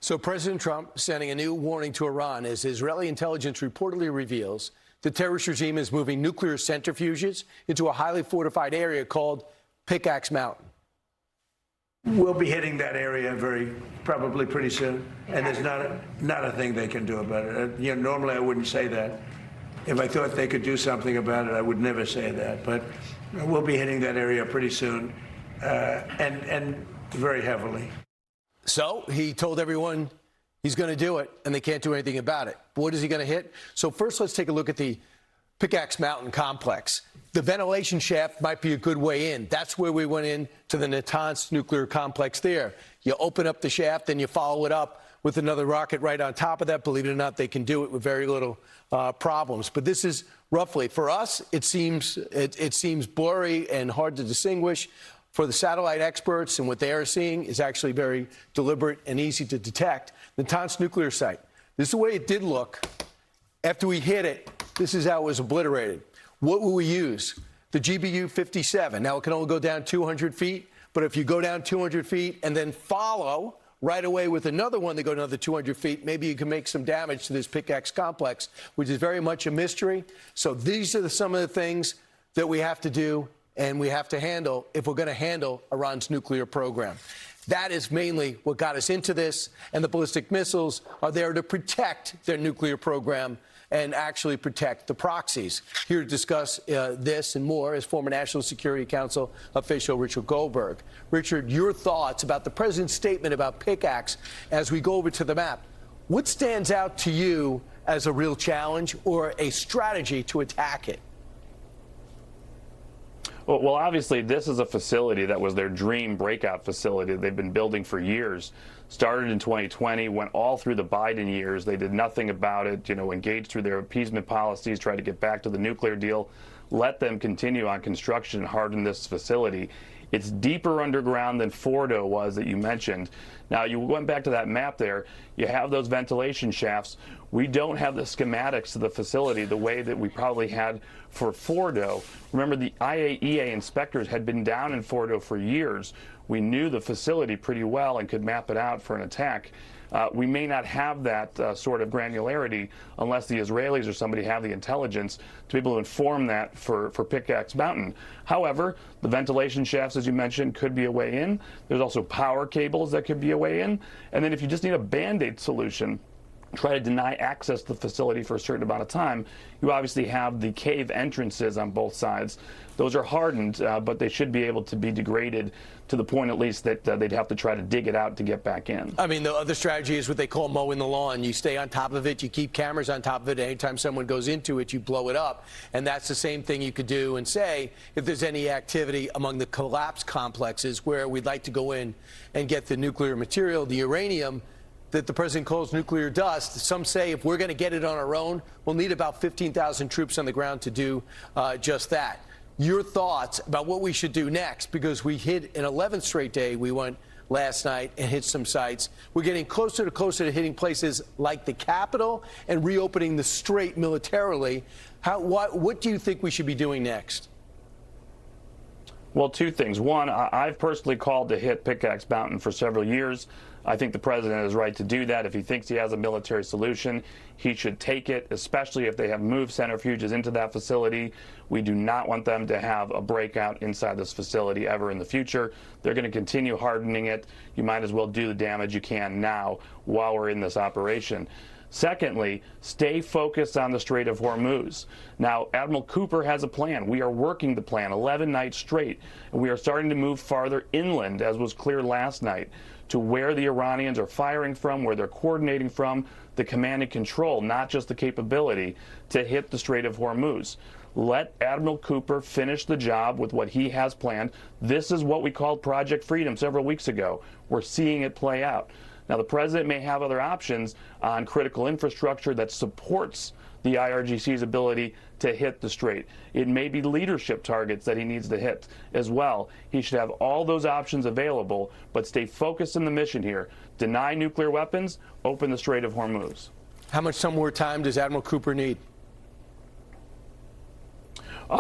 So President Trump sending a new warning to Iran as Israeli intelligence reportedly reveals the terrorist regime is moving nuclear centrifuges into a highly fortified area called Pickaxe Mountain. We'll be hitting that area probably pretty soon, and there's not a thing they can do about it. Normally I wouldn't say that. If I thought they could do something about it, I would never say that. But we'll be hitting that area pretty soon, and very heavily. So he told everyone he's going to do it, and they can't do anything about it. What is he going to hit? So first, let's take a look at the Pickaxe Mountain complex. The ventilation shaft might be a good way in. That's where we went in to the Natanz nuclear complex there. You open up the shaft, and you follow it up with another rocket right on top of that. Believe it or not, they can do it with very little problems. But this is roughly, for us, it seems blurry and hard to distinguish. For the satellite experts, and what they are seeing is actually very deliberate and easy to detect. The Natanz nuclear site. This is the way it did look. After we hit it, this is how it was obliterated. What will we use? The GBU-57. Now, it can only go down 200 feet, but if you go down 200 feet and then follow right away with another one that goes another 200 feet, maybe you can make some damage to this Pickaxe complex, which is very much a mystery. So these are some of the things that we have to do and we have to handle if we're going to handle Iran's nuclear program. That is mainly what got us into this, and the ballistic missiles are there to protect their nuclear program and actually protect the proxies. Here to discuss this and more is former National Security Council official Richard Goldberg. Richard, your thoughts about the president's statement about Pickaxe as we go over to the map. What stands out to you as a real challenge or a strategy to attack it? Well, obviously, this is a facility that was their dream breakout facility they've been building for years. Started in 2020, went all through the Biden years. They did nothing about it, engaged through their appeasement policies, tried to get back to the nuclear deal, let them continue on construction and harden this facility. It's deeper underground than Fordo was that you mentioned. Now, you went back to that map there. You have those ventilation shafts. We don't have the schematics to the facility the way that we probably had for Fordo. Remember, the IAEA inspectors had been down in Fordo for years. We knew the facility pretty well and could map it out for an attack. We may not have that sort of granularity unless the Israelis or somebody have the intelligence to be able to inform that for Pickaxe Mountain. However, the ventilation shafts, as you mentioned, could be a way in. There's also power cables that could be a way in. And then if you just need a Band-Aid solution, try to deny access to the facility for a certain amount of time, you obviously have the cave entrances on both sides. Those are hardened, but they should be able to be degraded to the point at least that they'd have to try to dig it out to get back in. I mean, the other strategy is what they call mowing the lawn. You stay on top of it, you keep cameras on top of it. Anytime someone goes into it, you blow it up. And that's the same thing you could do and say if there's any activity among the collapsed complexes where we'd like to go in and get the nuclear material, the uranium, that the president calls nuclear dust. Some say if we're going to get it on our own, we'll need about 15,000 troops on the ground to do just that. Your thoughts about what we should do next, because we hit an 11th straight day. We went last night and hit some sites. We're getting closer to hitting places like the Capitol and reopening the Strait militarily. What do you think we should be doing next? Well, two things. One, I've personally called to hit Pickaxe Mountain for several years. I think the president is right to do that. If he thinks he has a military solution, he should take it, especially if they have moved centrifuges into that facility. We do not want them to have a breakout inside this facility ever in the future. They're going to continue hardening it. You might as well do the damage you can now while we're in this operation. Secondly, stay focused on the Strait of Hormuz. Now, Admiral Cooper has a plan. We are working the plan 11 nights straight, and we are starting to move farther inland, as was clear last night, to where the Iranians are firing from, where they're coordinating from, the command and control, not just the capability to hit the Strait of Hormuz. Let Admiral Cooper finish the job with what he has planned. This is what we called Project Freedom several weeks ago. We're seeing it play out. Now, the president may have other options on critical infrastructure that supports the IRGC's ability to hit the strait. It may be leadership targets that he needs to hit as well. He should have all those options available, but stay focused on the mission here. Deny nuclear weapons, open the Strait of Hormuz. How much more time does Admiral Cooper need?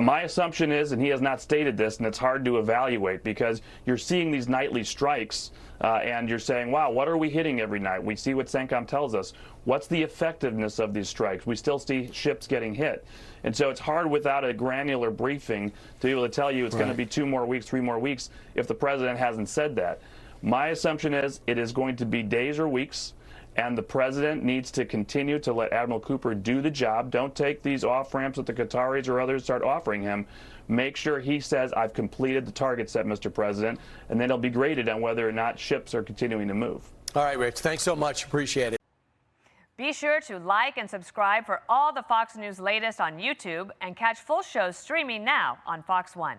My assumption is, and he has not stated this, and it's hard to evaluate because you're seeing these nightly strikes and you're saying, wow, what are we hitting every night? We see what CENTCOM tells us. What's the effectiveness of these strikes? We still see ships getting hit. And so it's hard without a granular briefing to be able to tell you it's going to be 2 more weeks, 3 more weeks if the president hasn't said that. My assumption is it is going to be days or weeks, and the president needs to continue to let Admiral Cooper do the job. Don't take these off-ramps that the Qataris or others start offering him. Make sure he says, I've completed the target set, Mr. President, and then he'll be graded on whether or not ships are continuing to move. All right, Rich, thanks so much. Appreciate it. Be sure to like and subscribe for all the Fox News latest on YouTube and catch full shows streaming now on Fox One.